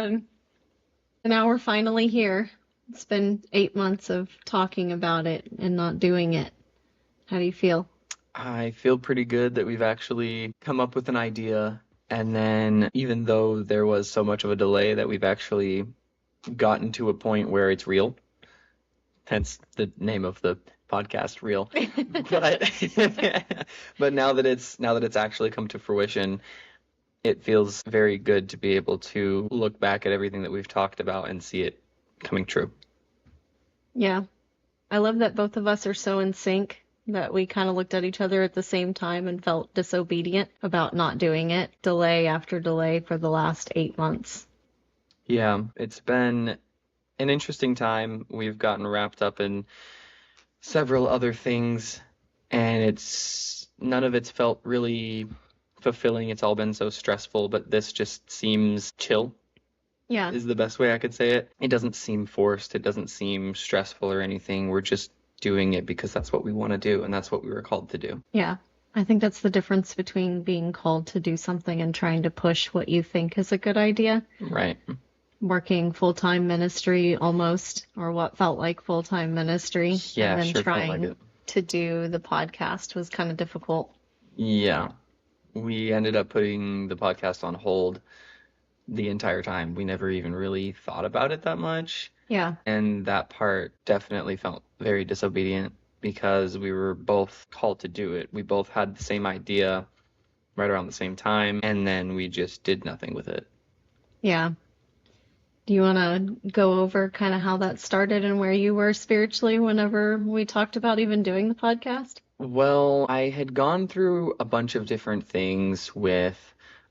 And now we're finally here. It's been 8 months of talking about it and not doing it. How do you feel? I feel pretty good that we've actually come up with an idea. And then, even though there was so much of a delay, that we've actually gotten to a point where it's real. Hence the name of the podcast, Real. But but now that it's actually come to fruition, it feels very good to be able to look back at everything that we've talked about and see it coming true. Yeah. I love that both of us are so in sync that we kind of looked at each other at the same time and felt disobedient about not doing it, delay after delay for the last 8 months. Yeah, it's been an interesting time. We've gotten wrapped up in several other things, and it's none of it's felt really fulfilling. It's all been so stressful, but this just seems chill, Yeah. is the best way I could say it. It doesn't seem forced, it doesn't seem stressful or anything. We're just doing it because that's what we want to do, and that's what we were called to do. Yeah. I think that's the difference between being called to do something and trying to push what you think is a good idea. Right. Working full-time ministry almost, or what felt like full-time ministry, Yeah, and then sure felt like trying it. to do the podcast was kind of difficult. Yeah. We ended up putting the podcast on hold the entire time. We never even really thought about it that much. Yeah. And that part definitely felt very disobedient because we were both called to do it. We both had the same idea right around the same time, and then we just did nothing with it. Yeah. Do you want to go over kind of how that started and where you were spiritually whenever we talked about even doing the podcast? Well, I had gone through a bunch of different things with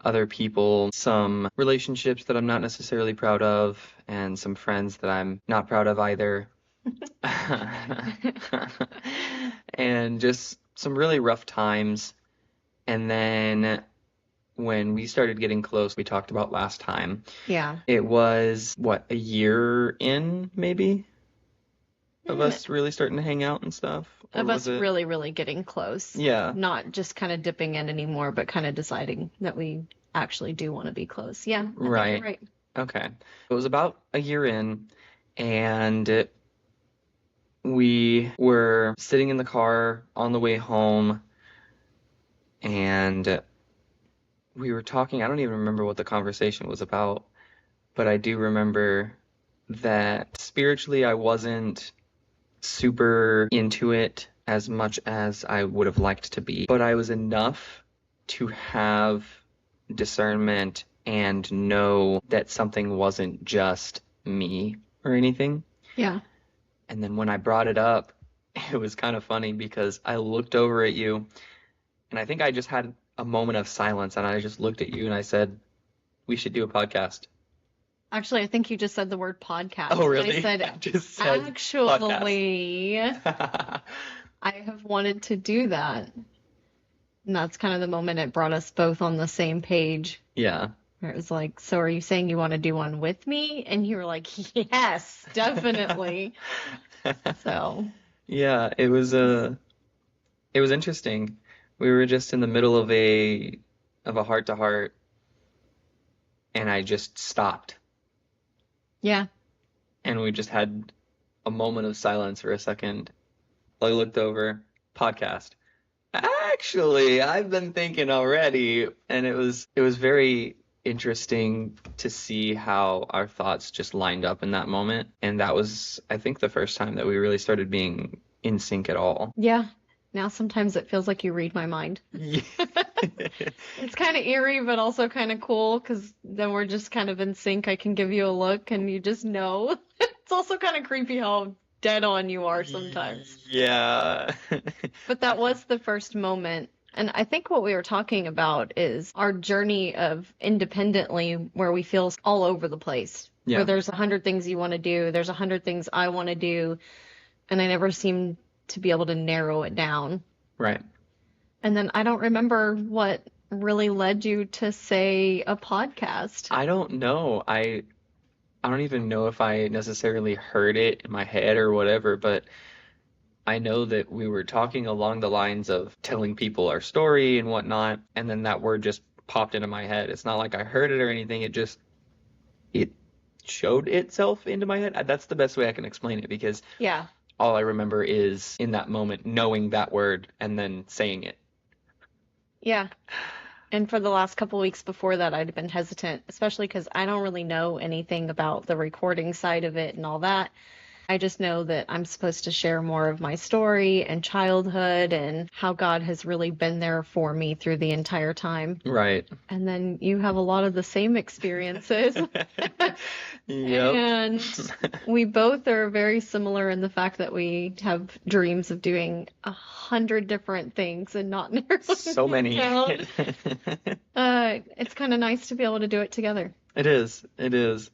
other people, some relationships that I'm not necessarily proud of, and some friends that I'm not proud of either. And just some really rough times. And then when we started getting close, we talked about last time. Yeah. It was, what, a year in, maybe, of us really starting to hang out and stuff? Or Of was us it? really, really getting close. Yeah. Not just kind of dipping in anymore, but kind of deciding that we actually do want to be close. Yeah, I think you're Right. right. Okay. It was about a year in, and we were sitting in the car on the way home, and we were talking. I don't even remember what the conversation was about, but I do remember that spiritually I wasn't super into it as much as I would have liked to be, but I was enough to have discernment and know that something wasn't just me or anything. Yeah. And then when I brought it up, it was kind of funny because I looked over at you and I think I just had a moment of silence and I just looked at you and I said, we should do a podcast. Actually, I think you just said the word podcast. Oh, really? I said, I just said actually, podcast. I have wanted to do that. And that's kind of the moment it brought us both on the same page. Yeah. Where it was like, so are you saying you want to do one with me? And you were like, yes, definitely. So, Yeah, it was interesting. We were just in the middle of a heart to heart and I just stopped yeah. and we just had a moment of silence for a second. I looked over, podcast. Actually, I've been thinking already, and it was very interesting to see how our thoughts just lined up in that moment. And that was, I think, the first time that we really started being in sync at all. Yeah. Now sometimes it feels like you read my mind. Yeah. It's kind of eerie, but also kind of cool because then we're just kind of in sync. I can give you a look and you just know. It's also kind of creepy how dead on you are sometimes. Yeah. But that was the first moment. And I think what we were talking about is our journey of independently where we feel all over the place. Yeah. Where there's 100 things you want to do, there's 100 things I want to do, and I never seem to be able to narrow it down. Right. And then I don't remember what really led you to say a podcast. I don't know. I don't even know if I necessarily heard it in my head or whatever, but I know that we were talking along the lines of telling people our story and whatnot, and then that word just popped into my head. It's not like I heard it or anything. It showed itself into my head. That's the best way I can explain it because Yeah. all I remember is in that moment knowing that word and then saying it. Yeah. And for the last couple weeks before that, I'd been hesitant, especially because I don't really know anything about the recording side of it and all that. I just know that I'm supposed to share more of my story and childhood and how God has really been there for me through the entire time. Right. And then you have a lot of the same experiences. Yep. And we both are very similar in the fact that we have dreams of doing 100 different things and not narrowing So it many. down. It's kind of nice to be able to do it together. It is. It is.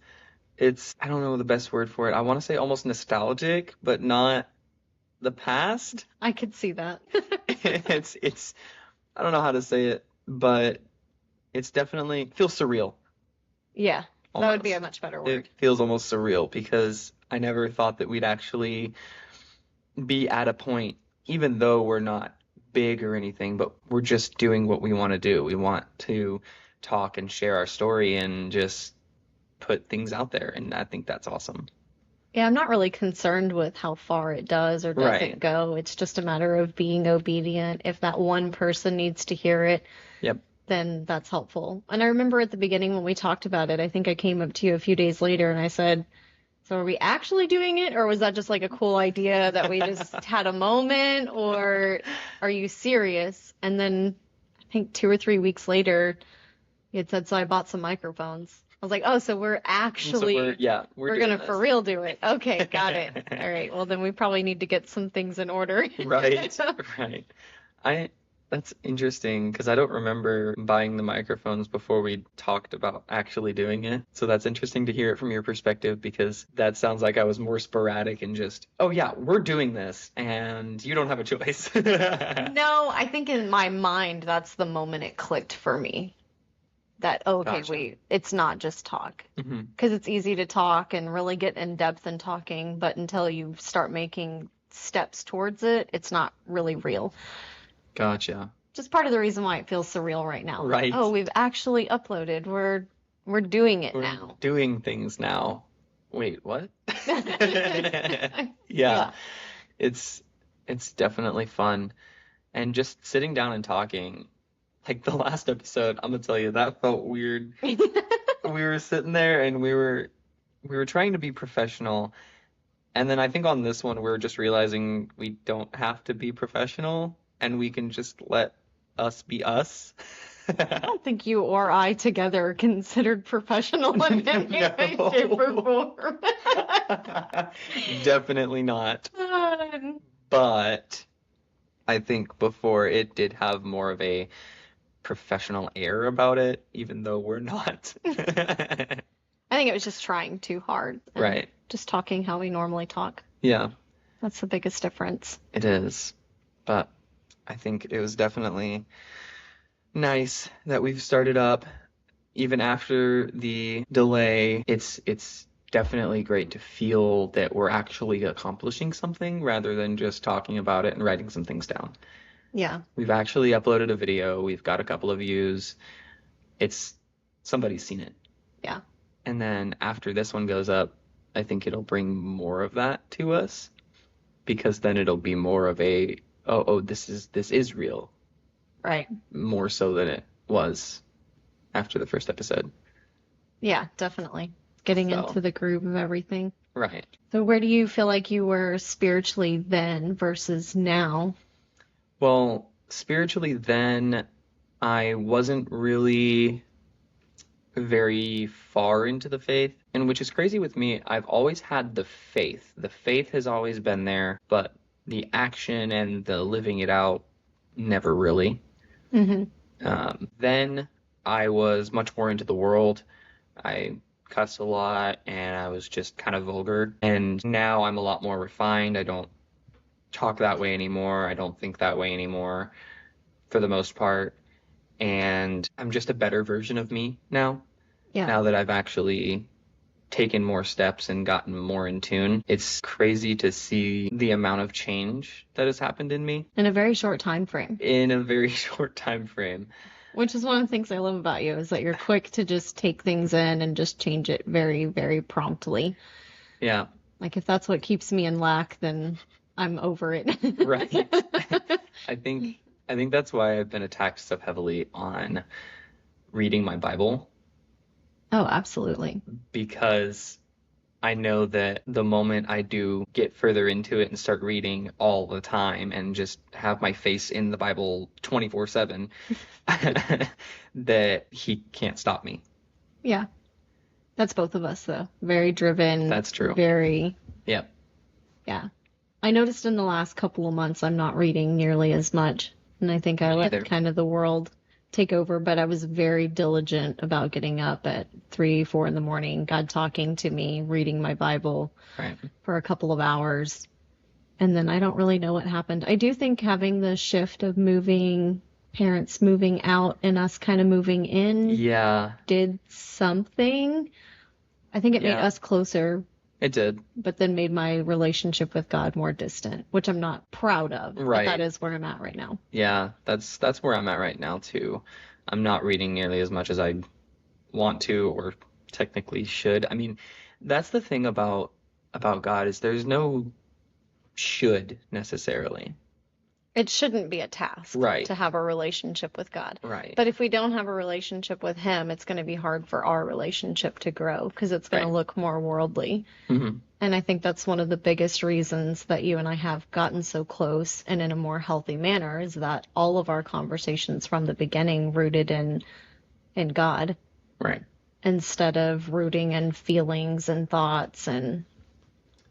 It's, I don't know the best word for it. I want to say almost nostalgic, but not the past. I could see that. It's, I don't know how to say it, but it's definitely feels surreal Yeah, that would be a almost. much better It word. feels almost surreal because I never thought that we'd actually be at a point, even though we're not big or anything, but we're just doing what we want to do. We want to talk and share our story and just put things out there, and I think that's awesome. Yeah, I'm not really concerned with how far it does or Right. doesn't go. It's just a matter of being obedient. If that one person needs to hear it, Yep. then that's helpful. And I remember at the beginning when we talked about it, I think I came up to you a few days later and I said, so are we actually doing it, or was that just like a cool idea that we just had a moment, or are you serious? And then I think 2 or 3 weeks later, you had said, so I bought some microphones. I was like, oh, so we're So actually we're we're doing gonna for this. real do it. Okay, got it. All right. Well, then we probably need to get some things in order. Right, right. I That's interesting because I don't remember buying the microphones before we talked about actually doing it. So that's interesting to hear it from your perspective because that sounds like I was more sporadic and just, oh yeah, we're doing this and you don't have a choice. No, I think in my mind, that's the moment it clicked for me. That, oh, okay, Gotcha. wait, it's not just talk. Hmm. Because it's easy to talk and really get in depth in talking, but until you start making steps towards it, it's not really real. Gotcha. Just part of the reason why it feels surreal right now. Like, Right. oh, we've actually uploaded. We're doing it We're now. doing things now. Wait, what? Yeah. Yeah, it's it's definitely fun. And just sitting down and talking, like the last episode, I'm gonna tell you, that felt weird. We were sitting there and we were trying to be professional. And then I think on this one, we're just realizing we don't have to be professional and we can just let us be us. I don't think you or I together are considered professional in any way, shape, or No. form. Definitely not. Um, But I think before it did have more of a professional air about it, even though we're not. I think it was just trying too hard and Right. just talking how we normally talk. Yeah, That's the biggest difference. it is. But I think it was definitely nice that we've started up even after the delay. It's definitely great to feel that we're actually accomplishing something rather than just talking about it and writing some things down. Yeah. We've actually uploaded a video. We've got a couple of views. It's Somebody's seen it. Yeah. And then after this one goes up, I think it'll bring more of that to us because then it'll be more of a, oh, this is real, Right. more so than it was after the first episode. Yeah, definitely. Getting So, into the groove of everything. right. So where do you feel like you were spiritually then versus now? Well, spiritually then, I wasn't really very far into the faith, and which is crazy with me. I've always had the faith. The faith has always been there, but the action and the living it out, never really. Hmm. Then I was much more into the world. I cussed a lot and I was just kind of vulgar. And now I'm a lot more refined. I don't talk that way anymore. I don't think that way anymore for the most part. And I'm just a better version of me now. Yeah. Now that I've actually taken more steps and gotten more in tune. It's crazy to see the amount of change that has happened in me In a very short time frame. in a very short time frame. Which is one of the things I love about you is that you're quick to just take things in and just change it very, very promptly. Yeah, Like if that's what keeps me in lack, then I'm over it. right. I think that's why I've been attacked so heavily on reading my Bible, Oh, absolutely. because I know that the moment I do get further into it and start reading all the time and just have my face in the Bible 24/7, that he can't stop me. Yeah. That's both of us though. Very driven, That's true. very, Yep. yeah. I noticed in the last couple of months I'm not reading nearly as much. And I think I let Either. kind of the world take over, but I was very diligent about getting up at 3, 4 in the morning, God talking to me, reading my Bible Right. for a couple of hours. And then I don't really know what happened. I do think having the shift of parents moving out and us kind of moving in Yeah, did something. I think it made yeah, us closer, it did. but then made my relationship with God more distant, which I'm not proud of, but that Right. is where I'm at right now. Yeah, that's where I'm at right now too. I'm not reading nearly as much as I want to or technically should. I mean, that's the thing about God, is there's no should necessarily. It shouldn't be a task Right. to have a relationship with God. Right. But if we don't have a relationship with Him, it's going to be hard for our relationship to grow because it's going to Right. look more worldly. Hmm. And I think that's one of the biggest reasons that you and I have gotten so close and in a more healthy manner is that all of our conversations from the beginning rooted in God Right. instead of rooting in feelings and thoughts. And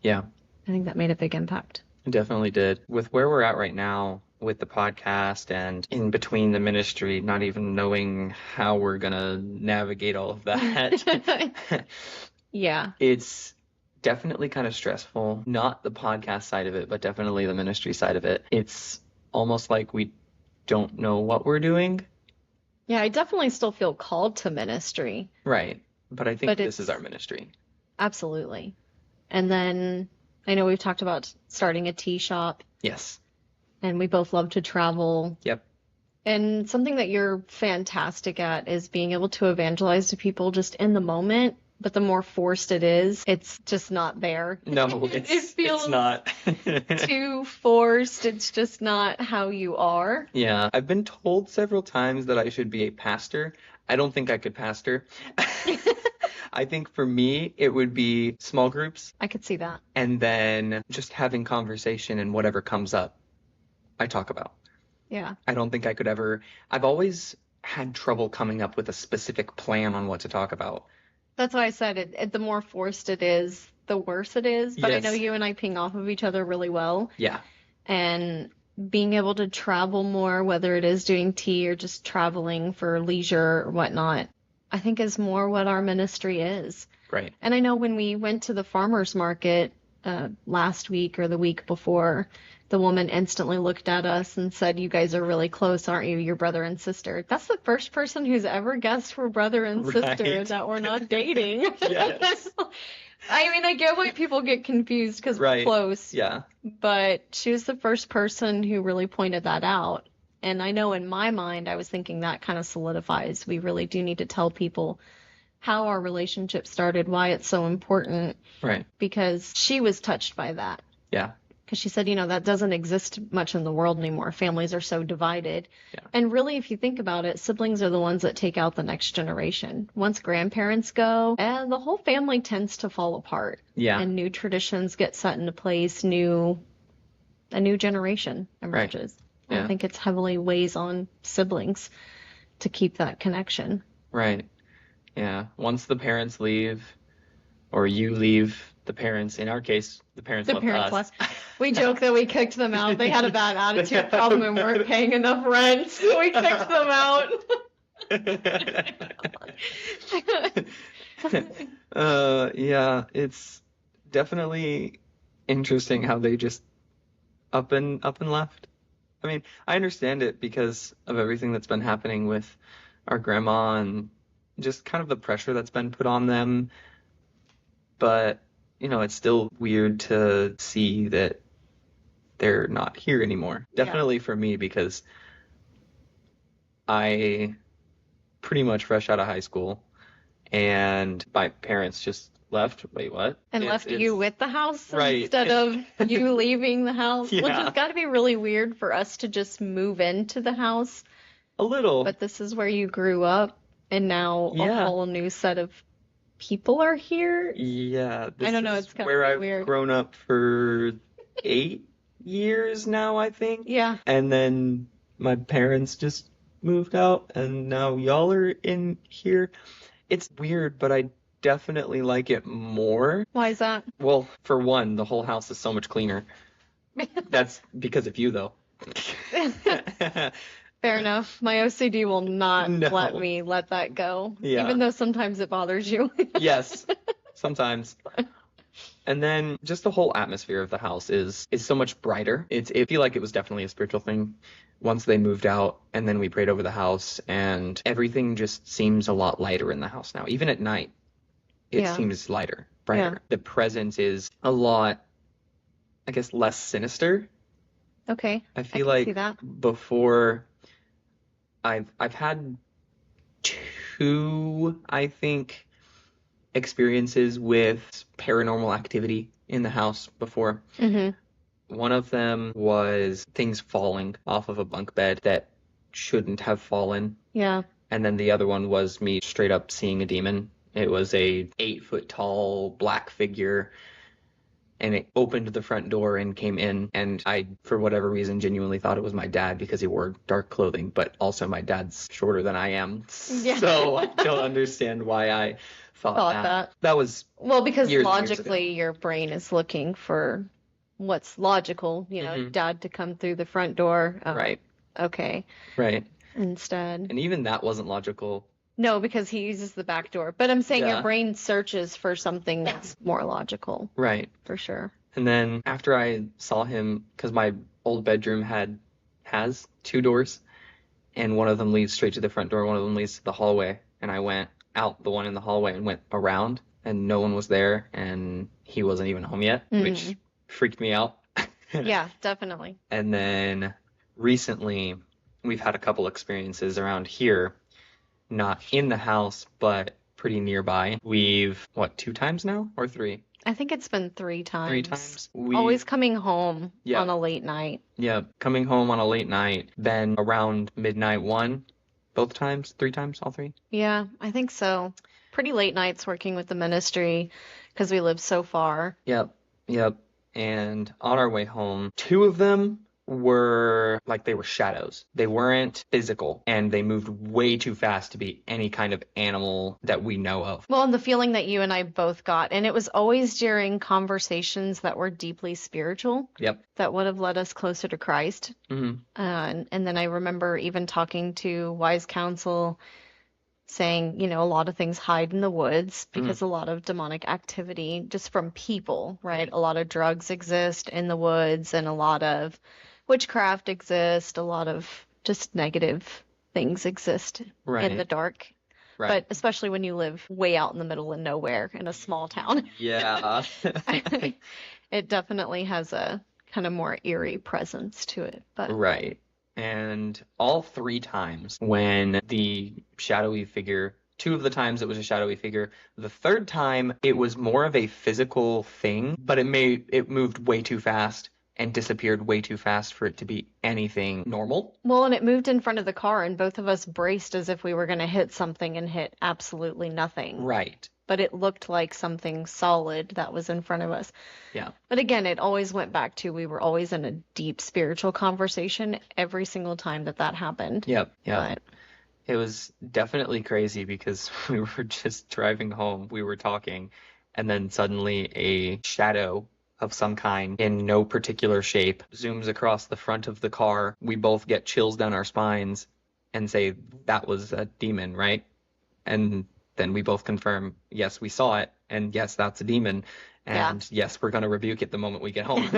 Yeah, I think that made a big impact. it definitely did. With where we're at right now with the podcast and in between the ministry, not even knowing how we're gonna navigate all of that, Yeah. it's definitely kind of stressful. Not the podcast side of it, but definitely the ministry side of it. It's almost like we don't know what we're doing. Yeah, I definitely still feel called to ministry. Right. But I think But this is our it's ministry. absolutely. And then I know we've talked about starting a tea shop, Yes. and we both love to travel. Yep. And something that you're fantastic at is being able to evangelize to people just in the moment. But the more forced it is, it's just not there. No, It it's feels not. too forced. It's just not how you are. Yeah, I've been told several times that I should be a pastor. I don't think I could pastor. I think for me, it would be small groups I could see that. and then just having conversation, and whatever comes up, I talk about. Yeah. I don't think I could ever. I've always had trouble coming up with a specific plan on what to talk about. That's why I said the more forced it is, the worse it is. But I know Yes. you and I ping off of each other really well. Yeah. And being able to travel more, whether it is doing tea or just traveling for leisure or whatnot, I think is more what our ministry is. Right. And I know when we went to the farmer's market last week or the week before, the woman instantly looked at us and said, "You guys are really close, aren't you? Your brother and sister." That's the first person who's ever guessed we're brother and sister Right. that we're not dating. Yes. I mean, I get why people get confused because we're Right. close, Yeah. but she was the first person who really pointed that out. And I know in my mind, I was thinking that kind of solidifies. We really do need to tell people how our relationship started, why it's so important, Right. because she was touched by that. Yeah. Because she said, that doesn't exist much in the world anymore. Families are so divided. Yeah. And really, if you think about it, siblings are the ones that take out the next generation. Once grandparents go, the whole family tends to fall apart. Yeah. And new traditions get set into place, a new generation emerges. And Yeah. I think it's heavily weighs on siblings to keep that connection. Right. Yeah. Once the parents leave, or you leave, the parents, in our case, the parents The left parents us. left. We joke that we kicked them out. They had a bad attitude problem and weren't paying enough rent, so we kicked them out. Yeah, it's definitely interesting how they just up and left. I mean, I understand it because of everything that's been happening with our grandma and just kind of the pressure that's been put on them. But, it's still weird to see that they're not here anymore. Yeah. Definitely for me, because I pretty much fresh out of high school, and my parents just left. Wait, what? And left you with the house right. instead of you leaving the house, which Yeah. has got to be really weird for us to just move into the house. A little. But this is where you grew up, and now a Yeah. whole new set of people are here. Yeah, I don't know, this it's is kinda where I've weird. grown up for 8 years now, I think. Yeah. And then my parents just moved out, and now y'all are in here. It's weird, but I definitely like it more. Why is that? Well, for one, the whole house is so much cleaner. That's because of you, though. Fair enough. My OCD will not No. let me let that go, Yeah. even though sometimes it bothers you. Yes, sometimes. And then just the whole atmosphere of the house is so much brighter. I feel like it was definitely a spiritual thing once they moved out, and then we prayed over the house, and everything just seems a lot lighter in the house now. Even at night, it Yeah. seems lighter, brighter. Yeah. The presence is a lot, I guess, less sinister. Okay, I I feel can see like that. before I've had two, I think, experiences with paranormal activity in the house before. Mm-hmm. One of them was things falling off of a bunk bed that shouldn't have fallen. Yeah. And then the other one was me straight up seeing a demon. It was a 8 foot tall black figure, and it opened the front door and came in, and I, for whatever reason, genuinely thought it was my dad because he wore dark clothing, but also my dad's shorter than I am. Yeah. So I don't understand why I thought that. That was Well, because years and years logically your brain is looking for what's logical, Mhm. dad to come through the front door. right, Okay. right. Instead. And even that wasn't logical. No, because he uses the back door. But I'm saying Yeah. your brain searches for something that's more logical, Right. for sure. And then after I saw him, because my old bedroom has 2 doors, and one of them leads straight to the front door, one of them leads to the hallway, and I went out the one in the hallway and went around, and no one was there, and he wasn't even home yet, which freaked me out. Yeah, definitely. And then recently, we've had a couple experiences around here, not in the house, but pretty nearby. We've, 2 times now or 3? I think it's been 3 times. 3 times. Always coming home Yeah. on a late night. Yeah, coming home on a late night, then around midnight 1, both times, 3 times, all 3. Yeah, I think so. Pretty late nights working with the ministry because we live so far. Yep. And on our way home, 2 of them were like they were shadows. They weren't physical, and they moved way too fast to be any kind of animal that we know of. Well, and the feeling that you and I both got, and it was always during conversations that were deeply spiritual Yep. that would have led us closer to Christ. Mm-hmm. And then I remember even talking to wise counsel saying, a lot of things hide in the woods because a lot of demonic activity just from people, right? A lot of drugs exist in the woods, and a lot of witchcraft exists, a lot of just negative things exist Right. in the dark. Right. But especially when you live way out in the middle of nowhere in a small town, Yeah. it definitely has a kind of more eerie presence to it. But Right. And all 3 times when the shadowy figure, 2 of the times it was a shadowy figure, the 3rd time it was more of a physical thing, but it moved way too fast and disappeared way too fast for it to be anything normal. Well, and it moved in front of the car, and both of us braced as if we were going to hit something and hit absolutely nothing. Right. But it looked like something solid that was in front of us. Yeah. But again, it always went back to we were always in a deep spiritual conversation every single time that happened. Yep. But It was definitely crazy because we were just driving home, we were talking, and then suddenly a shadow of some kind in no particular shape zooms across the front of the car. We both get chills down our spines and say, that was a demon, right? And then we both confirm, yes, we saw it, and yes, that's a demon, and yes, we're going to rebuke it the moment we get home.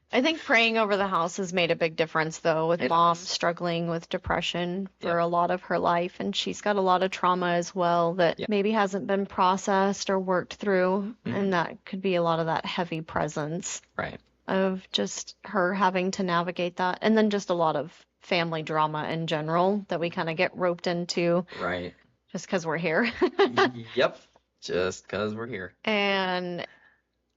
I think praying over the house has made a big difference, though, with It mom has. struggling with depression for Yeah. a lot of her life. And she's got a lot of trauma as well that Yeah. maybe hasn't been processed or worked through. Mhm. And that could be a lot of that heavy presence Right. of just her having to navigate that. And then just a lot of family drama in general that we kind of get roped into Right. just because we're here. Yep. Just because we're here. And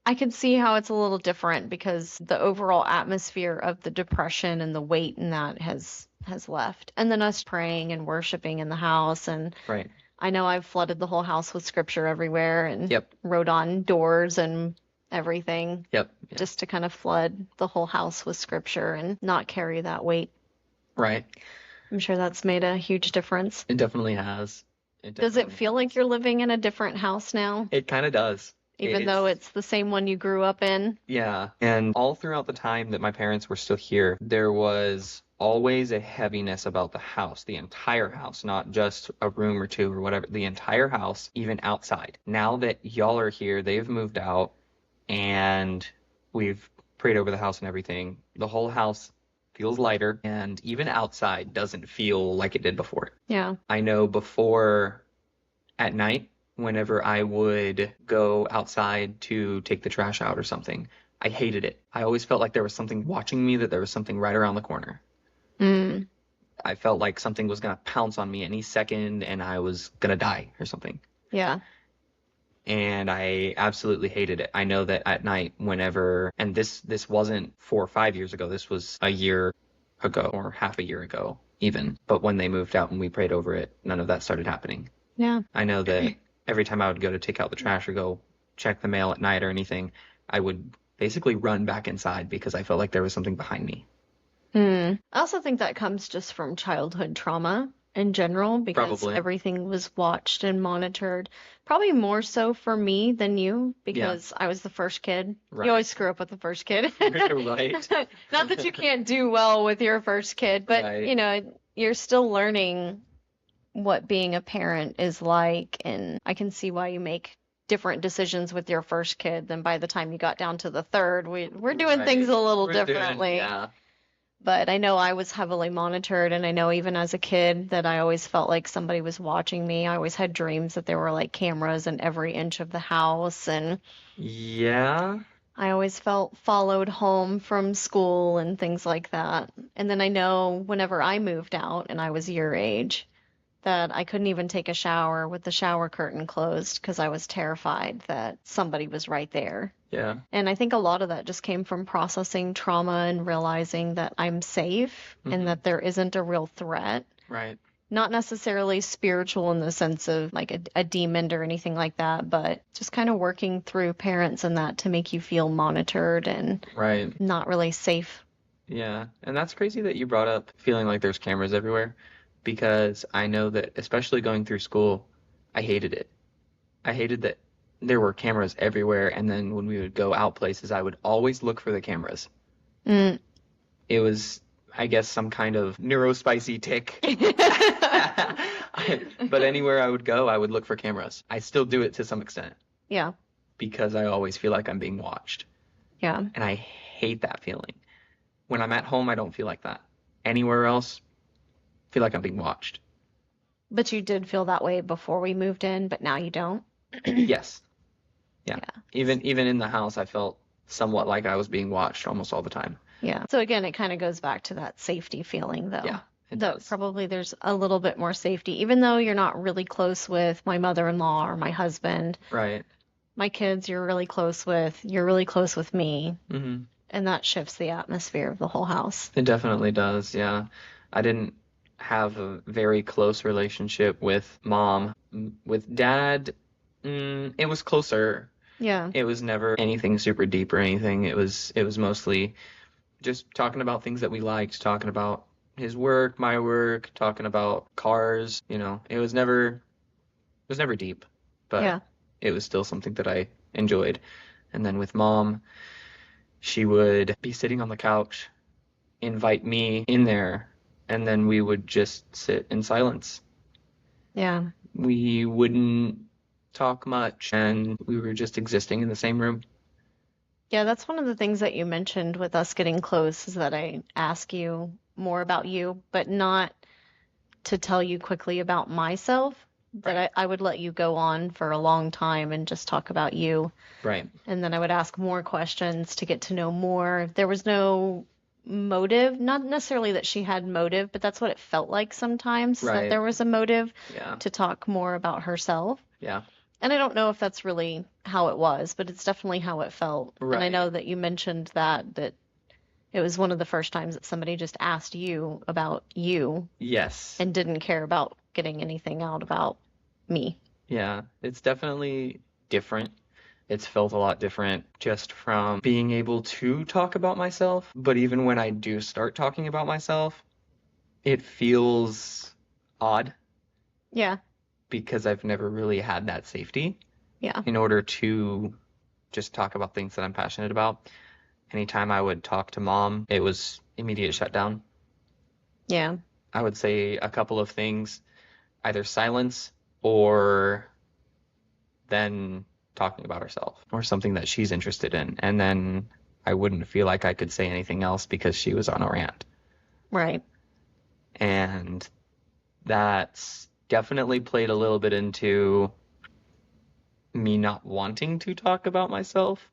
I can see how it's a little different because the overall atmosphere of the depression and the weight in that has left. And then us praying and worshiping in the house. And Right. I know I've flooded the whole house with scripture everywhere and Yep. wrote on doors and everything Yep. Yeah. just to kind of flood the whole house with scripture and not carry that weight. Right. I'm sure that's made a huge difference. It definitely has. Does it feel like you're living in a different house now, It kind of does. even though it's the same one you grew up in? Yeah. And all throughout the time that my parents were still here, there was always a heaviness about the house, the entire house, not just a room or two or whatever, the entire house, even outside. Now that y'all are here, they've moved out and we've prayed over the house and everything. The whole house feels lighter and even outside doesn't feel like it did before. Yeah. I know before at night, whenever I would go outside to take the trash out or something, I hated it. I always felt like there was something watching me, that there was something right around the corner. Mm. I felt like something was going to pounce on me any second and I was going to die or something. Yeah. And I absolutely hated it. I know that at night, whenever, and this wasn't 4 or 5 years ago, this was a year ago or half a year ago even. But when they moved out and we prayed over it, none of that started happening. Yeah. I know that every time I would go to take out the trash or go check the mail at night or anything, I would basically run back inside because I felt like there was something behind me. I also think that comes just from childhood trauma in general because Probably. everything was watched and monitored. Probably more so for me than you because I was the first kid. Right. You always screw up with the first kid. Right. Not that you can't do well with your first kid, but Right. you know, you're still learning what being a parent is like, and I can see why you make different decisions with your first kid than by the time you got down to the third. We're doing Right. things a little We're doing- differently. yeah. But I know I was heavily monitored, and I know even as a kid that I always felt like somebody was watching me. I always had dreams that there were like cameras in every inch of the house, and Yeah. I always felt followed home from school and things like that. And then I know whenever I moved out and I was your age, that I couldn't even take a shower with the shower curtain closed because I was terrified that somebody was right there. Yeah. And I think a lot of that just came from processing trauma and realizing that I'm safe and that there isn't a real threat. Right. Not necessarily spiritual in the sense of like a demon or anything like that, but just kind of working through parents and that to make you feel monitored and Right. not really safe. Yeah. And that's crazy that you brought up feeling like there's cameras everywhere, because I know that especially going through school, I hated it. I hated that there were cameras everywhere, and then when we would go out places, I would always look for the cameras. Mm. It was, I guess, some kind of neurospicy tick. But anywhere I would go, I would look for cameras. I still do it to some extent Yeah. because I always feel like I'm being watched. Yeah. And I hate that feeling. When I'm at home, I don't feel like that. Anywhere else, I feel like I'm being watched. But you did feel that way before we moved in, but now you don't. Yes. Yeah. Yeah. Even in the house, I felt somewhat like I was being watched almost all the time. Yeah. So again, it kind of goes back to that safety feeling, though. Yeah, it Though does. probably there's a little bit more safety, even though you're not really close with my mother-in-law or my husband. Right. My kids, you're really close with. You're really close with me, Mm-hmm. and that shifts the atmosphere of the whole house. It definitely does, yeah. I didn't have a very close relationship with mom. With dad, it was closer. Yeah. It was never anything super deep or anything. It was mostly just talking about things that we liked, talking about his work, my work, talking about cars, you know. It was never deep, but Yeah. it was still something that I enjoyed. And then with mom, she would be sitting on the couch, invite me in there, and then we would just sit in silence. Yeah. We wouldn't talk much, and we were just existing in the same room. Yeah, that's one of the things that you mentioned with us getting close is that I ask you more about you, but not to tell you quickly about myself. That I would let you go on for a long time and just talk about you. Right. And then I would ask more questions to get to know more. There was no motive. Not necessarily that she had motive, but that's what it felt like sometimes, that Right. there was a motive Yeah. to talk more about herself. Yeah. And I don't know if that's really how it was, but it's definitely how it felt. And I Right. know that you mentioned that it was one of the first times that somebody just asked you about you Yes. and didn't care about getting anything out about me. Yeah. It's definitely different. It's felt a lot different just from being able to talk about myself. But even when I do start talking about myself, it feels odd Yeah, because I've never really had that safety yeah, in order to just talk about things that I'm passionate about. Anytime I would talk to mom, it was immediate shutdown. yeah, I would say a couple of things, either silence or then talking about herself or something that she's interested in. And then I wouldn't feel like I could say anything else because she was on a rant. right. And that's definitely played a little bit into me not wanting to talk about myself.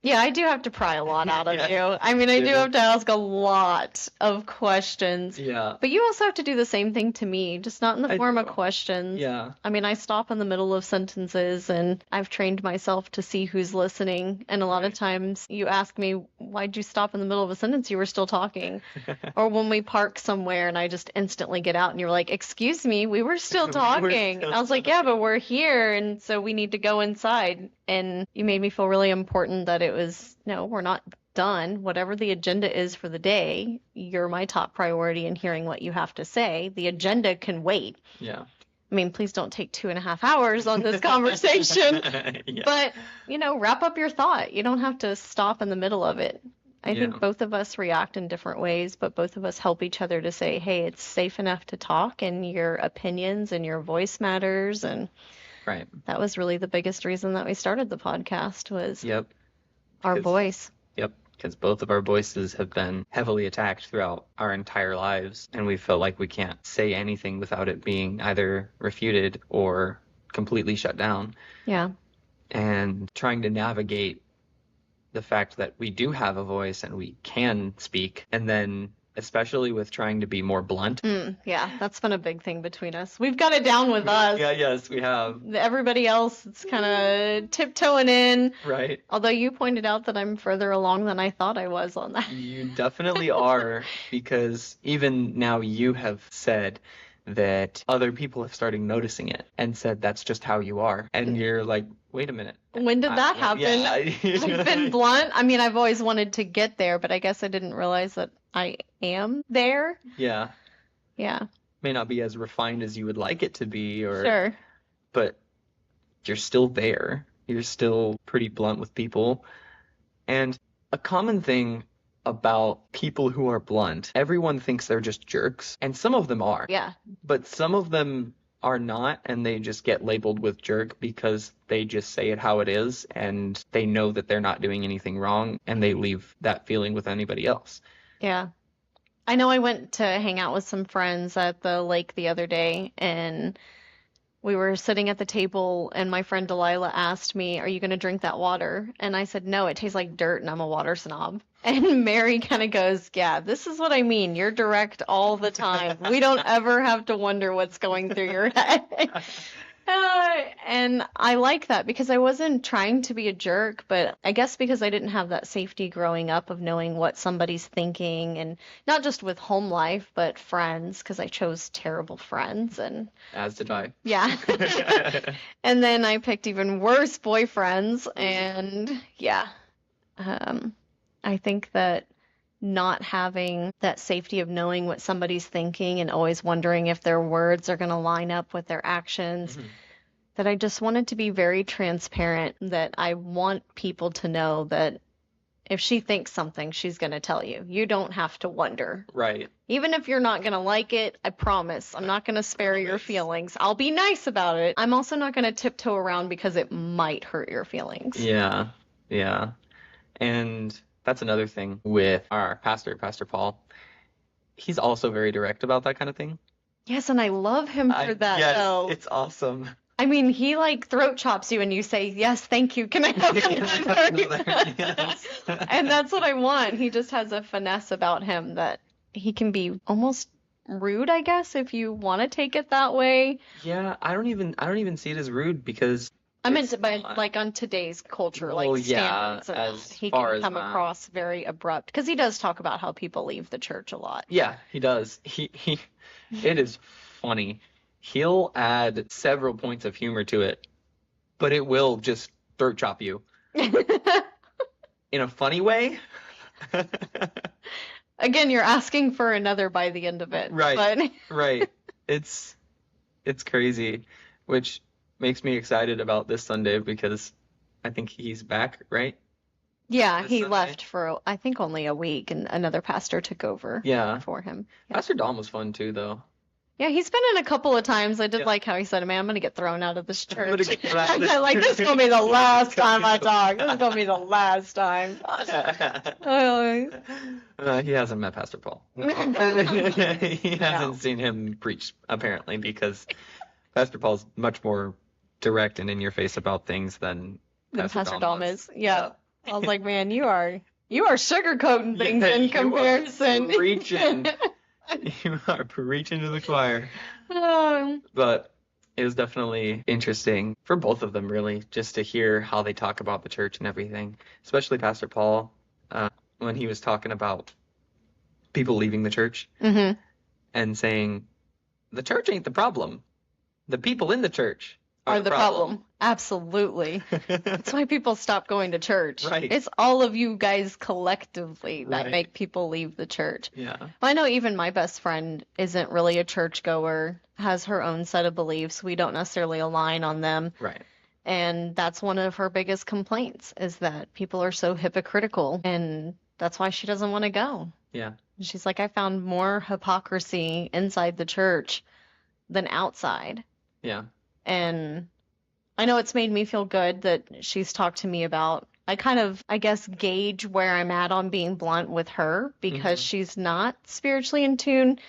Yeah, I do have to pry a lot out of Yeah, you. I mean, I do you have to ask a lot of questions. Yeah, But you also have to do the same thing to me, just not in the I form of do. questions. Yeah, I mean, I stop in the middle of sentences and I've trained myself to see who's listening. And a lot of right. times you ask me, why'd you stop in the middle of a sentence? You were still talking. Or when we park somewhere and I just instantly get out and you're like, excuse me, we were still We're talking. still I was like, yeah, talking. but we're here. And so we need to go inside. And you made me feel really important that it was, no, we're not done. Whatever the agenda is for the day, you're my top priority in hearing what you have to say. The agenda can wait. Yeah. I mean, please don't take 2.5 hours on this conversation, Yeah. but wrap up your thought. You don't have to stop in the middle of it. I Yeah. think both of us react in different ways, but both of us help each other to say, hey, it's safe enough to talk, and your opinions and your voice matters. And Right. that was really the biggest reason that we started the podcast was Yep. our 'Cause voice. Yep, because both of our voices have been heavily attacked throughout our entire lives, and we felt like we can't say anything without it being either refuted or completely shut down. Yeah. And trying to navigate the fact that we do have a voice and we can speak, and then especially with trying to be more blunt. Yeah, that's been a big thing between us. We've got it down with us. Yeah, yes, we have. Everybody else, it's kind of tiptoeing in. Right. Although you pointed out that I'm further along than I thought I was on that. You definitely are, because even now you have said that other people have started noticing it and said that's just how you are. And you're like, wait a minute. When did that happen? Yeah. I've been blunt. I mean, I've always wanted to get there, but I guess I didn't realize that I am there. Yeah. Yeah, May not be as refined as you would like it to be, sure. but you're still there. You're still pretty blunt with people. And a common thing about people who are blunt, everyone thinks they're just jerks, and some of them are. Yeah, But some of them are not, and they just get labeled with jerk because they just say it how it is, and they know that they're not doing anything wrong, and they leave that feeling with anybody else. yeah. I know I went to hang out with some friends at the lake the other day, and we were sitting at the table, and my friend Delilah asked me, are you going to drink that water? And I said, no, it tastes like dirt, and I'm a water snob. And Mary kind of goes, yeah, this is what I mean. You're direct all the time. We don't ever have to wonder what's going through your head. And I like that because I wasn't trying to be a jerk, but I guess because I didn't have that safety growing up of knowing what somebody's thinking, and not just with home life, but friends, because I chose terrible friends. And As did I. yeah. And then I picked even worse boyfriends. And yeah, I think that not having that safety of knowing what somebody's thinking and always wondering if their words are going to line up with their actions, Mhm. that I just wanted to be very transparent, that I want people to know that if she thinks something, she's going to tell you. You don't have to wonder. Right. Even if you're not going to like it, I promise, I'm not going to spare your feelings. I'll be nice about it. I'm also not going to tiptoe around because it might hurt your feelings. Yeah. Yeah. And that's another thing with our pastor, Pastor Paul. He's also very direct about that kind of thing. Yes, and I love him for that, Yes, though. it's awesome. I mean, he like throat chops you and you say, yes, thank you. Can I have another? Yes. And that's what I want. He just has a finesse about him that he can be almost rude, I guess, if you want to take it that way. Yeah, I don't even see it as rude because I meant it's to, by not. like on today's culture, Well, like yeah, standards and that, as he far can as come that. across very abrupt because he does talk about how people leave the church a lot. Yeah, he does. He it is funny. He'll add several points of humor to it, but it will just throat chop you in a funny way. Again, you're asking for another by the end of it, Right, but right. It's crazy, which makes me excited about this Sunday because I think he's back, right? yeah, This he Sunday. left for I think only a week, and another pastor took over Yeah. for him. Yeah. Pastor Dom was fun too, though. Yeah, he's been in a couple of times. I did Yeah. like how he said, "Man, I'm gonna get thrown out of this I'm gonna church." get thrown out of this I'm like, "This is church." gonna be the last time I talk. This is gonna be the last time." He hasn't met Pastor Paul. He hasn't seen him preach, apparently, because Pastor Paul's much more direct and in your face about things than Than Pastor Dom was. is. Yeah. I was like, man, you are sugarcoating things Yeah, in you are comparison. preaching. You are preaching to the choir. Um, But it was definitely interesting for both of them, really, just to hear how they talk about the church and everything, especially Pastor Paul, when he was talking about people leaving the church mhm. and saying, the church ain't the problem. The people in the church Are the problem. Absolutely. That's why people stop going to church. Right. It's all of you guys collectively that Right. make people leave the church. Yeah. I know even my best friend isn't really a churchgoer, has her own set of beliefs. We don't necessarily align on them. Right. And that's one of her biggest complaints is that people are so hypocritical. And that's why she doesn't want to go. Yeah. She's like, I found more hypocrisy inside the church than outside. Yeah. And I know it's made me feel good that she's talked to me about. I kind of, I guess, gauge where I'm at on being blunt with her because she's not spiritually in tune.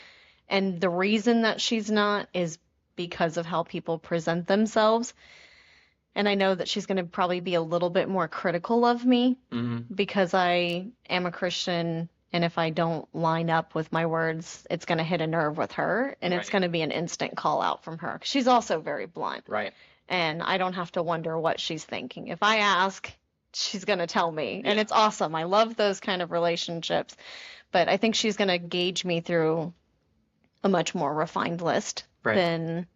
And the reason that she's not is because of how people present themselves. And I know that she's going to probably be a little bit more critical of me Mm-hmm. because I am a Christian. And if I don't line up with my words, it's going to hit a nerve with her. And it's Right. going to be an instant call out from her. She's also very blunt. Right. And I don't have to wonder what she's thinking. If I ask, she's going to tell me. And it's awesome. I love those kind of relationships. But I think she's going to gauge me through a much more refined list Right. than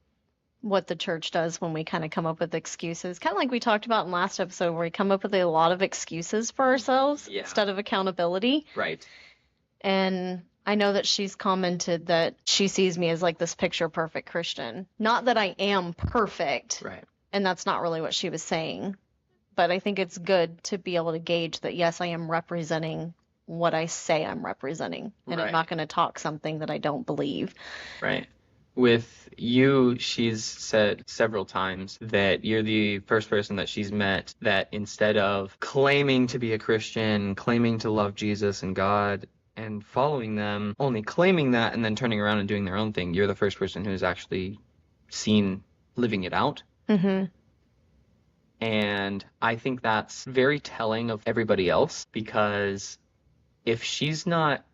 what the church does when we kind of come up with excuses. Kind of like we talked about in last episode, where we come up with a lot of excuses for ourselves Yeah. instead of accountability. Right. And I know that she's commented that she sees me as like this picture perfect Christian. Not that I am perfect, Right. and that's not really what she was saying. But I think it's good to be able to gauge that, yes, I am representing what I say I'm representing. And I'm Right. not going to talk something that I don't believe. Right. With you, she's said several times that you're the first person that she's met that instead of claiming to be a Christian, claiming to love Jesus and God and following them, only claiming that and then turning around and doing their own thing, you're the first person who's actually seen living it out. Mm-hmm. And I think that's very telling of everybody else because if she's not,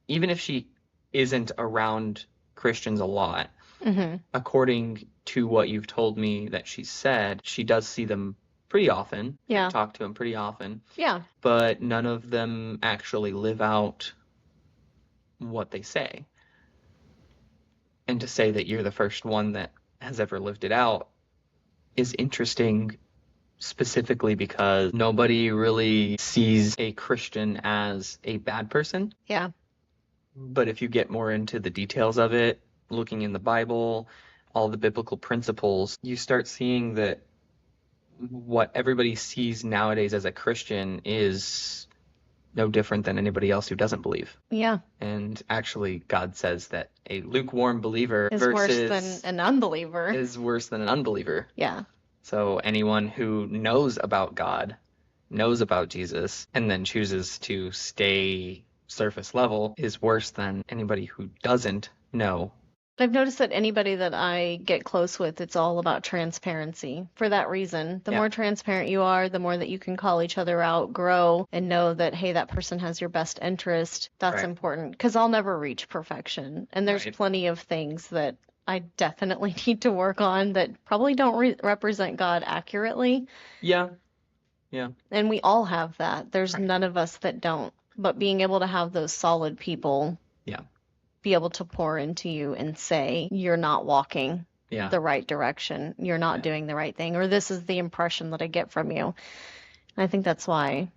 even if she isn't around Christians a lot, Mm-hmm. according to what you've told me that she said, she does see them pretty often, Yeah. talk to them pretty often, Yeah. but none of them actually live out what they say. And to say that you're the first one that has ever lived it out is interesting specifically because nobody really sees a Christian as a bad person. Yeah. But if you get more into the details of it, looking in the Bible, all the biblical principles, you start seeing that what everybody sees nowadays as a Christian is no different than anybody else who doesn't believe. Yeah. And actually, God says that a lukewarm believer Is worse than an unbeliever. is worse than an unbeliever. Yeah. So anyone who knows about God, knows about Jesus, and then chooses to stay surface level is worse than anybody who doesn't know I've noticed that anybody that I get close with, it's all about transparency for that reason. The Yeah, more transparent you are, the more that you can call each other out, grow, and know that, hey, that person has your best interest. That's right, important because I'll never reach perfection. And there's right. plenty of things that I definitely need to work on that probably don't represent God accurately. Yeah, yeah, And we all have that. There's right. none of us that don't. But being able to have those solid people Yeah, be able to pour into you and say, you're not walking yeah, the right direction, you're not yeah, doing the right thing, or this is the impression that I get from you. And I think that's why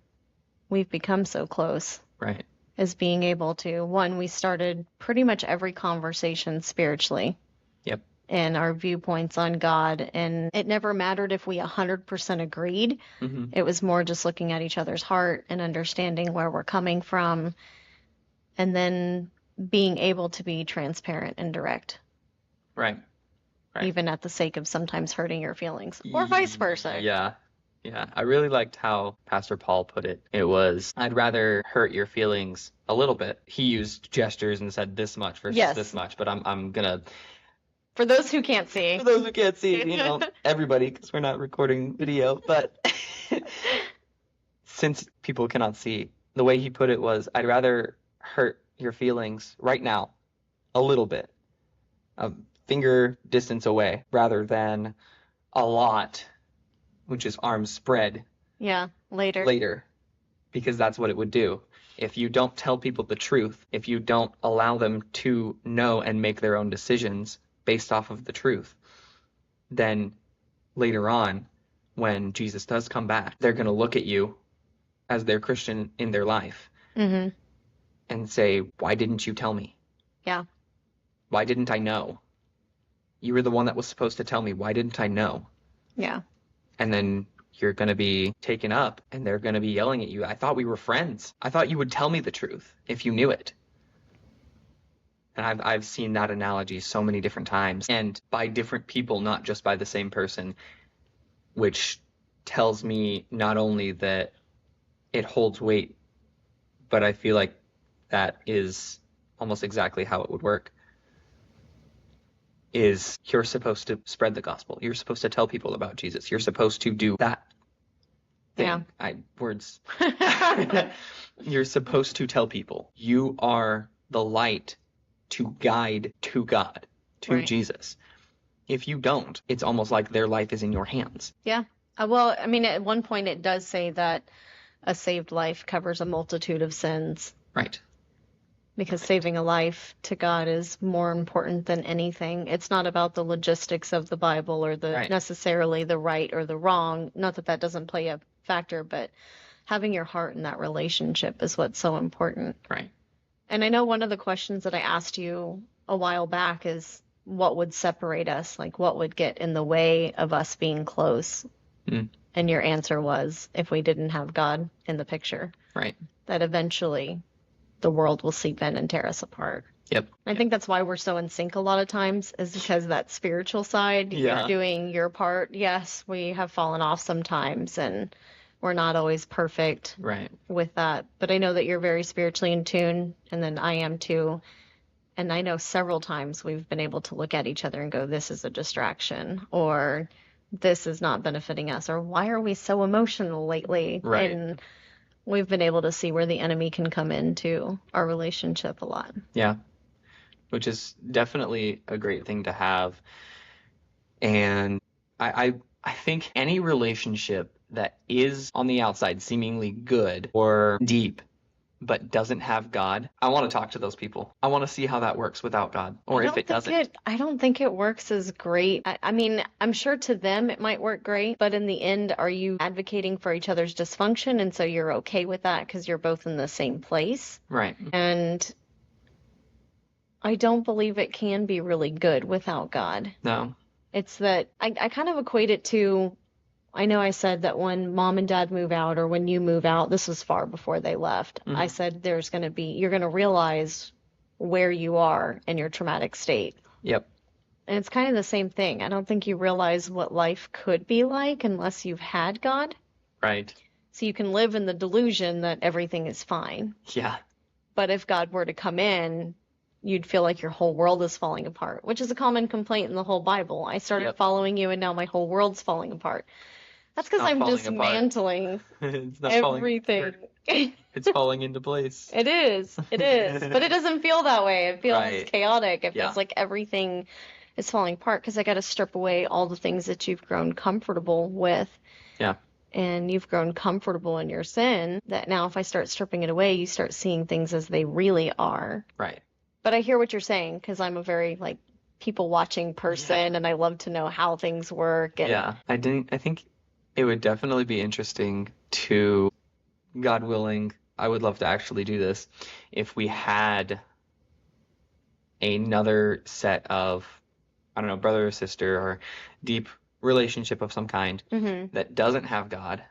we've become so close, right. is being able to, one, we started pretty much every conversation spiritually Yep. and our viewpoints on God. And it never mattered if we 100% agreed. Hmm. It was more just looking at each other's heart and understanding where we're coming from, and then being able to be transparent and direct, Right, right. even at the sake of sometimes hurting your feelings, or vice versa. Yeah. Yeah. I really liked how Pastor Paul put it. It was, I'd rather hurt your feelings a little bit. He used gestures and said this much versus this Yes. much, but I'm gonna, For those who can't see. for those who can't see, everybody, because we're not recording video, but since people cannot see, the way he put it was, I'd rather hurt your feelings right now a little bit, a finger distance away, rather than a lot, which is arms spread Yeah, later. later, because that's what it would do. If you don't tell people the truth, if you don't allow them to know and make their own decisions based off of the truth, then later on, when Jesus does come back, they're going to look at you as their Christian in their life Mm-hmm. and say, why didn't you tell me? Yeah. Why didn't I know? You were the one that was supposed to tell me. Why didn't I know? Yeah. And then you're going to be taken up and they're going to be yelling at you. I thought we were friends. I thought you would tell me the truth if you knew it. And I've seen that analogy so many different times and by different people, not just by the same person, which tells me not only that it holds weight, but I feel like that is almost exactly how it would work. Is you're supposed to spread the gospel. You're supposed to tell people about Jesus. You're supposed to do that thing. Yeah. Words. You're supposed to tell people. You are the light to guide to God, to Right. Jesus. If you don't, it's almost like their life is in your hands. Yeah. Well, I mean, at one point it does say that a saved life covers a multitude of sins, Right. because saving a life to God is more important than anything. It's not about the logistics of the Bible or the Right. necessarily the right or the wrong. Not that that doesn't play a factor, but having your heart in that relationship is what's so important. Right. And I know one of the questions that I asked you a while back is what would separate us? Like what would get in the way of us being close? Mm. And your answer was if we didn't have God in the picture, Right. that eventually the world will seep in and tear us apart. Yep. I think that's why we're so in sync a lot of times, is because that spiritual side, Yeah. you're doing your part. Yes, we have fallen off sometimes and we're not always perfect Right. with that. But I know that you're very spiritually in tune, and then I am too. And I know several times we've been able to look at each other and go, this is a distraction, or this is not benefiting us, or why are we so emotional lately? Right. And we've been able to see where the enemy can come into our relationship a lot. Yeah. Which is definitely a great thing to have. And I think any relationship that is on the outside seemingly good or deep but doesn't have God, I want to talk to those people. I want to see how that works without God, or if it doesn't. I don't think it works as great. I mean, I'm sure to them it might work great, but in the end, are you advocating for each other's dysfunction? And so you're okay with that because you're both in the same place. Right. And I don't believe it can be really good without God. No. It's that I kind of equate it to, I know I said that when mom and dad move out or when you move out, this was far before they left. Mhm. I said you're going to realize where you are in your traumatic state. Yep. And it's kind of the same thing. I don't think you realize what life could be like unless you've had God. Right. So you can live in the delusion that everything is fine. Yeah. But if God were to come in, you'd feel like your whole world is falling apart, which is a common complaint in the whole Bible. I started Yep. following you and now my whole world's falling apart. That's because Not I'm falling apart. dismantling It's not falling everything. apart. It's falling into place. It is. It is. But it doesn't feel that way. It feels Right. chaotic. It Yeah. feels like everything is falling apart because I got to strip away all the things that you've grown comfortable with. Yeah. And you've grown comfortable in your sin that now if I start stripping it away, you start seeing things as they really are. Right. But I hear what you're saying because I'm a very like people watching person and I love to know how things work. And Yeah. I think it would definitely be interesting to, God willing, I would love to actually do this if we had another set of, I don't know, brother or sister or deep relationship of some kind Mhm. that doesn't have God,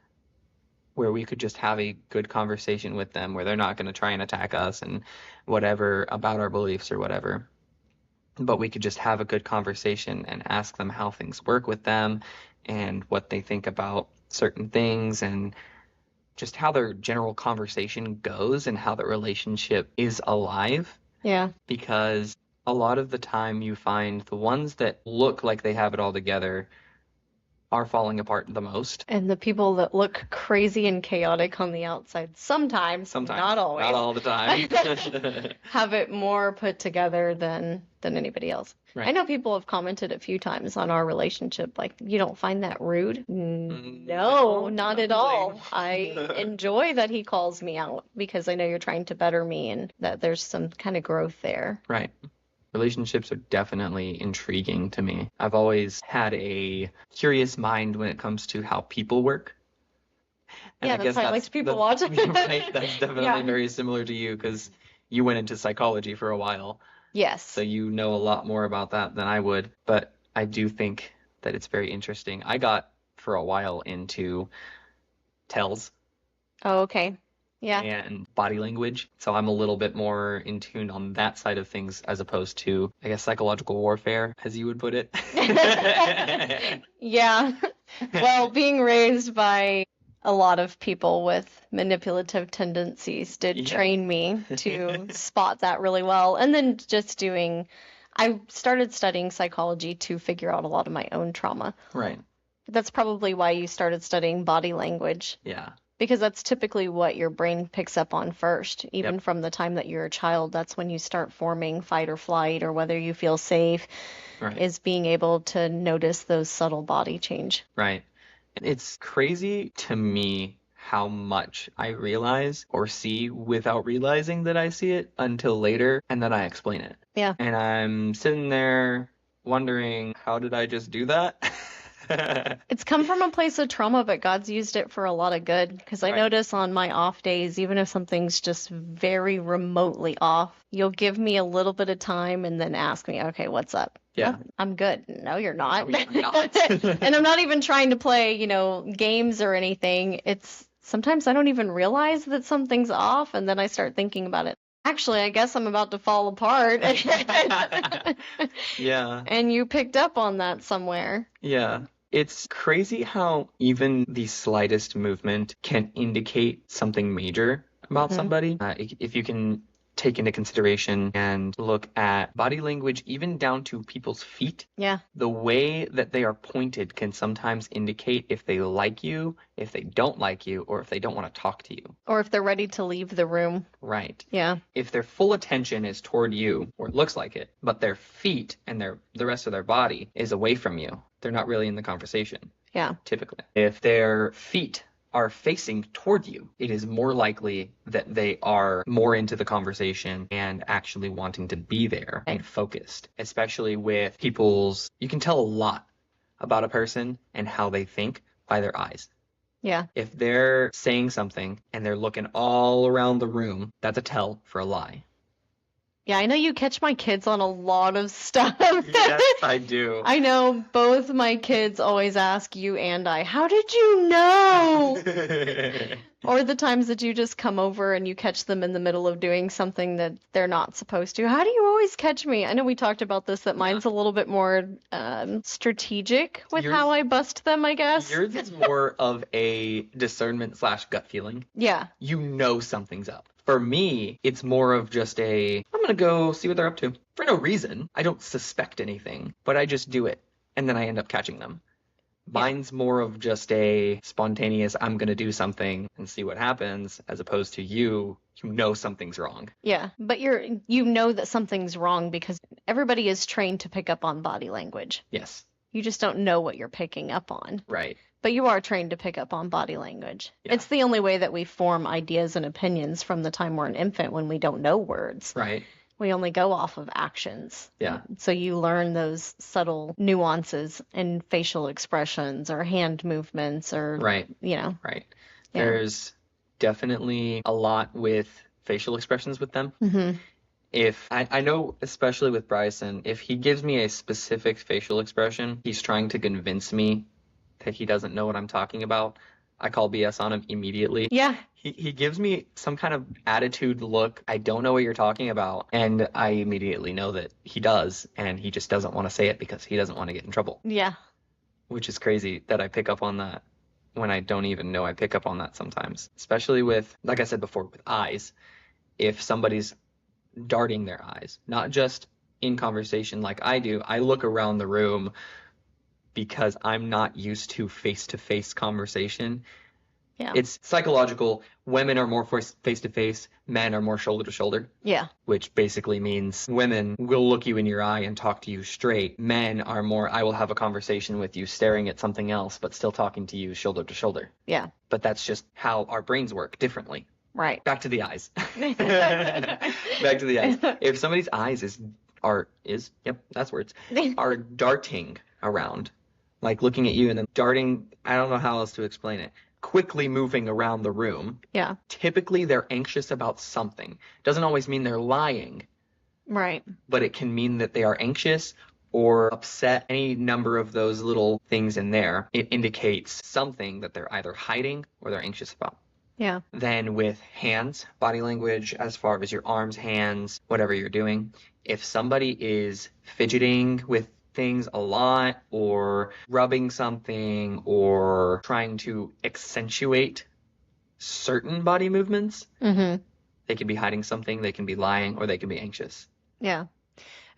where we could just have a good conversation with them, where they're not going to try and attack us and whatever about our beliefs or whatever. But we could just have a good conversation and ask them how things work with them and what they think about certain things and just how their general conversation goes and how the relationship is alive. Yeah. Because a lot of the time you find the ones that look like they have it all together are falling apart the most. And the people that look crazy and chaotic on the outside sometimes, Sometimes, not always, not all the time. have it more put together than anybody else. Right. I know people have commented a few times on our relationship, like, you don't find that rude? No, not at all. I enjoy that he calls me out because I know you're trying to better me and that there's some kind of growth there. Right. Relationships are definitely intriguing to me. I've always had a curious mind when it comes to how people work. And Yeah, I that's guess why I like to people watch. Right, that's definitely Yeah. very similar to you because you went into psychology for a while. Yes. So you know a lot more about that than I would. But I do think that it's very interesting. I got for a while into tells Oh, okay. Yeah. and body language. So I'm a little bit more in tune on that side of things as opposed to, I guess, psychological warfare, as you would put it. Yeah. Well, being raised by a lot of people with manipulative tendencies did Yeah. train me to spot that really well. And then I started studying psychology to figure out a lot of my own trauma. Right. That's probably why you started studying body language, Yeah. because that's typically what your brain picks up on first. Even Yep. from the time that you're a child, that's when you start forming fight or flight or whether you feel safe, Right. is being able to notice those subtle body change. Right. It's crazy to me how much I realize or see without realizing that I see it until later, and then I explain it. Yeah. And I'm sitting there wondering, how did I just do that? It's come from a place of trauma, but God's used it for a lot of good. Because I Right. notice on my off days, even if something's just very remotely off, you'll give me a little bit of time and then ask me, okay, what's up? Yeah. "Oh, I'm good. No, you're not. No, you're not. And I'm not even trying to play, games or anything. It's sometimes I don't even realize that something's off, and then I start thinking about it. Actually, I guess I'm about to fall apart. Yeah. And you picked up on that somewhere. Yeah. It's crazy how even the slightest movement can indicate something major about Mhm. somebody. If you can take into consideration and look at body language, even down to people's feet, Yeah. the way that they are pointed can sometimes indicate if they like you, if they don't like you, or if they don't want to talk to you. Or if they're ready to leave the room. Right. Yeah. If their full attention is toward you, or it looks like it, but their feet and the rest of their body is away from you, they're not really in the conversation, Yeah. typically. If their feet are facing toward you, it is more likely that they are more into the conversation and actually wanting to be there and focused, especially with you can tell a lot about a person and how they think by their eyes. Yeah. If they're saying something and they're looking all around the room, that's a tell for a lie. Yeah, I know you catch my kids on a lot of stuff. Yes, I do. I know both my kids always ask you and I, how did you know? Or the times that you just come over and you catch them in the middle of doing something that they're not supposed to. How do you always catch me? I know we talked about this, that mine's a little bit more strategic with Yours- how I bust them, I guess. Yours is more of a discernment / gut feeling. Yeah. You know something's up. For me, it's more of just I'm gonna go see what they're up to. For no reason. I don't suspect anything, but I just do it. And then I end up catching them. Yeah. Mine's more of just a spontaneous, I'm gonna do something and see what happens, as opposed to you know something's wrong. Yeah, but you know that something's wrong because everybody is trained to pick up on body language. Yes, You just don't know what you're picking up on. right. But you are trained to pick up on body language. Yeah. It's the only way that we form ideas and opinions from the time we're an infant when we don't know words. Right. We only go off of actions. Yeah. So you learn those subtle nuances in facial expressions or hand movements or, Right. Yeah. There's definitely a lot with facial expressions with them. Mm-hmm. If I know, especially with Bryson, if he gives me a specific facial expression, he's trying to convince me that he doesn't know what I'm talking about. I call BS on him immediately. Yeah. He gives me some kind of attitude look. I don't know what you're talking about. And I immediately know that he does. And he just doesn't want to say it because he doesn't want to get in trouble. Yeah. Which is crazy that I pick up on that when I don't even know I pick up on that sometimes. Especially with, like I said before, with eyes. If somebody's darting their eyes, not just in conversation like I do, I look around the room because I'm not used to face-to-face conversation. Yeah. It's psychological. Women are more face-to-face, men are more shoulder-to-shoulder, Yeah. which basically means women will look you in your eye and talk to you straight. Men are more, I will have a conversation with you staring at something else, but still talking to you shoulder to shoulder. Yeah. But that's just how our brains work differently. Right. Back to the eyes. Back to the eyes. If somebody's eyes that's words, are darting around, like looking at you and then darting, I don't know how else to explain it, quickly moving around the room. Yeah. Typically they're anxious about something. Doesn't always mean they're lying, Right. but it can mean that they are anxious or upset. Any number of those little things in there, it indicates something that they're either hiding or they're anxious about. Yeah. Then with hands, body language, as far as your arms, hands, whatever you're doing, if somebody is fidgeting with things a lot or rubbing something or trying to accentuate certain body movements, Mm-hmm. they can be hiding something, they can be lying, or they can be anxious. Yeah.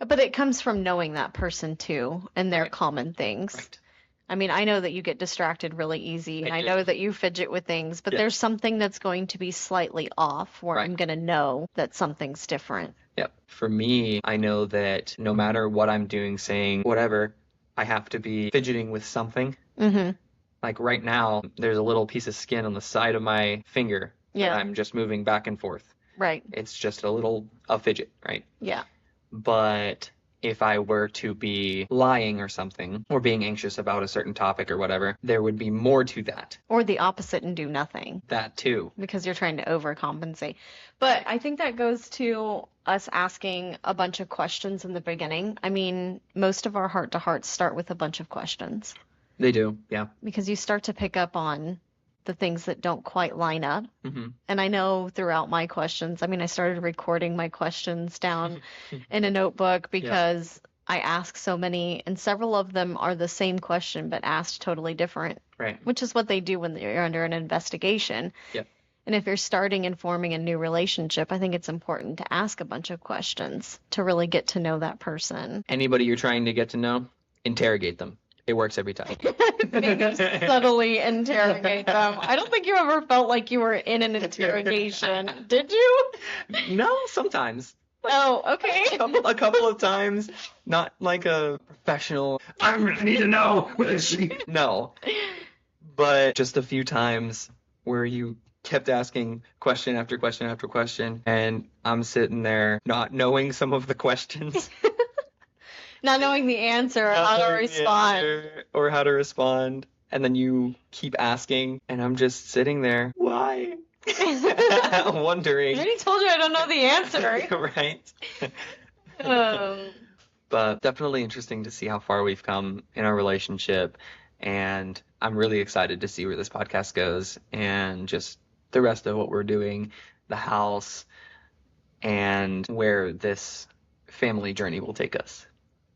But it comes from knowing that person too and their Right. common things. Right. I mean, I know that you get distracted really easy, and I I do. know that you fidget with things, but Yeah. there's something that's going to be slightly off where Right. I'm going to know that something's different. Yep. For me, I know that no matter what I'm doing, saying whatever, I have to be fidgeting with something. Mm-hmm. Like right now, there's a little piece of skin on the side of my finger Yeah. that I'm just moving back and forth. Right. It's just a fidget, right? Yeah. But if I were to be lying or something, or being anxious about a certain topic or whatever, there would be more to that. Or the opposite and do nothing That too. because you're trying to overcompensate. But I think that goes to us asking a bunch of questions in the beginning. I mean, most of our heart-to-hearts start with a bunch of questions They do, yeah. because you start to pick up on the things that don't quite line up. Hmm. And I know throughout my questions, I mean, I started recording my questions down in a notebook because I ask so many, and several of them are the same question but asked totally different, Right. which is what they do when you're under an investigation. Yep. And if you're starting and forming a new relationship, I think it's important to ask a bunch of questions to really get to know that person. Anybody you're trying to get to know, interrogate them. It works every time. Maybe subtly interrogate them. I don't think you ever felt like you were in an interrogation. Did you? No, sometimes. Oh, okay. A couple of times. Not like a professional, I need to know, where is she? No. But just a few times where you kept asking question after question after question, and I'm sitting there not knowing some of the questions. Not knowing the answer or how to respond. Or how to respond. And then you keep asking, and I'm just sitting there. Why? I Wondering. already told you I don't know the answer. Right? Um, But definitely interesting to see how far we've come in our relationship. And I'm really excited to see where this podcast goes and just the rest of what we're doing, the house, and where this family journey will take us.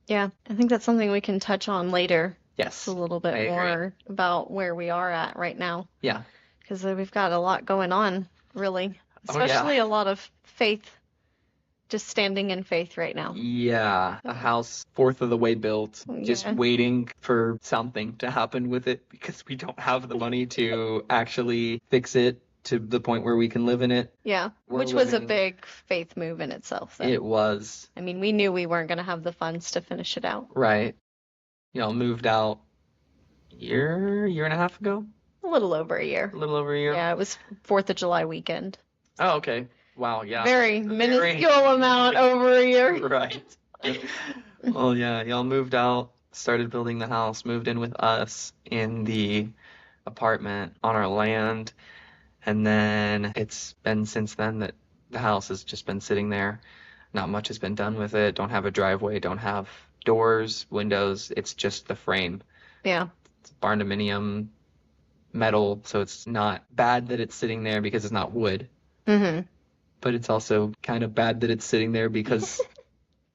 yeah, I think that's something we can touch on later. Yes. Just a little I bit agree. more about where we are at right now. Yeah. Because we've got a lot going on, really. Oh, yeah. Especially a lot of faith, just standing in faith right now. Yeah, a house fourth of the way built, just Yeah. waiting for something to happen with it because we don't have the money to actually fix it to the point where we can live in it. Yeah, We're which was a living. big faith move in itself, though. It was, I mean, we knew we weren't going to have the funds to finish it out. right. Moved out year and a half ago, A little over a year. a little over a year. Yeah, it was 4th of July weekend. Oh, okay. Wow, yeah. Very minuscule amount over a year. Right. Well, yeah, y'all moved out, started building the house, moved in with us in the apartment on our land, and then it's been since then that the house has just been sitting there. Not much has been done with it. Don't have a driveway, don't have doors, windows. It's just the frame. Yeah. It's barn dominium metal, so it's not bad that it's sitting there because it's not wood, Mm-hmm. but it's also kind of bad that it's sitting there because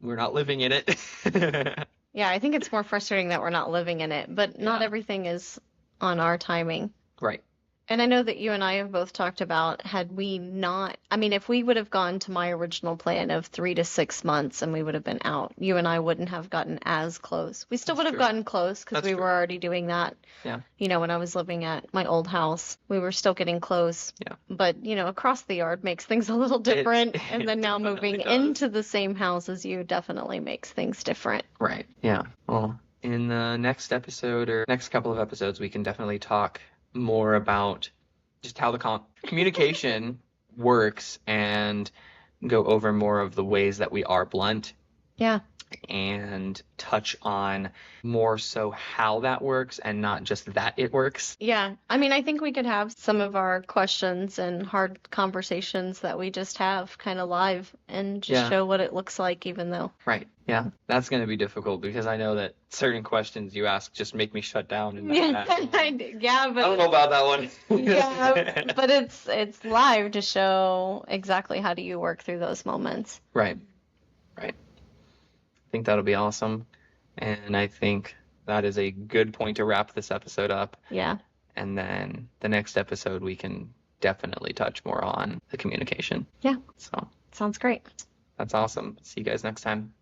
we're not living in it. Yeah, I think it's more frustrating that we're not living in it, but not Yeah. everything is on our timing. Right. And I know that you and I have both talked about had we not, I mean, if we would have gone to my original plan of 3 to 6 months and we would have been out, you and I wouldn't have gotten as close. We still That's would have true. gotten close because That's we true. were already doing that. Yeah. When I was living at my old house, we were still getting close. Yeah. But, across the yard makes things a little different. And then now definitely moving does. into the same house as you definitely makes things different. Right. Yeah. Well, in the next episode or next couple of episodes, we can definitely talk more about just how the communication works and go over more of the ways that we are blunt Yeah. and touch on more so how that works and not just that it works. Yeah, I mean, I think we could have some of our questions and hard conversations that we just have kind of live and just Yeah. show what it looks like, even though. Right. Yeah. That's going to be difficult because I know that certain questions you ask just make me shut down and Yeah, not yeah, I don't but know about that one. yeah, but it's live to show exactly how do you work through those moments. Right. Right. I think that'll be awesome. And I think that is a good point to wrap this episode up. Yeah. And then the next episode, we can definitely touch more on the communication. Yeah. So Sounds great. that's awesome. See you guys next time.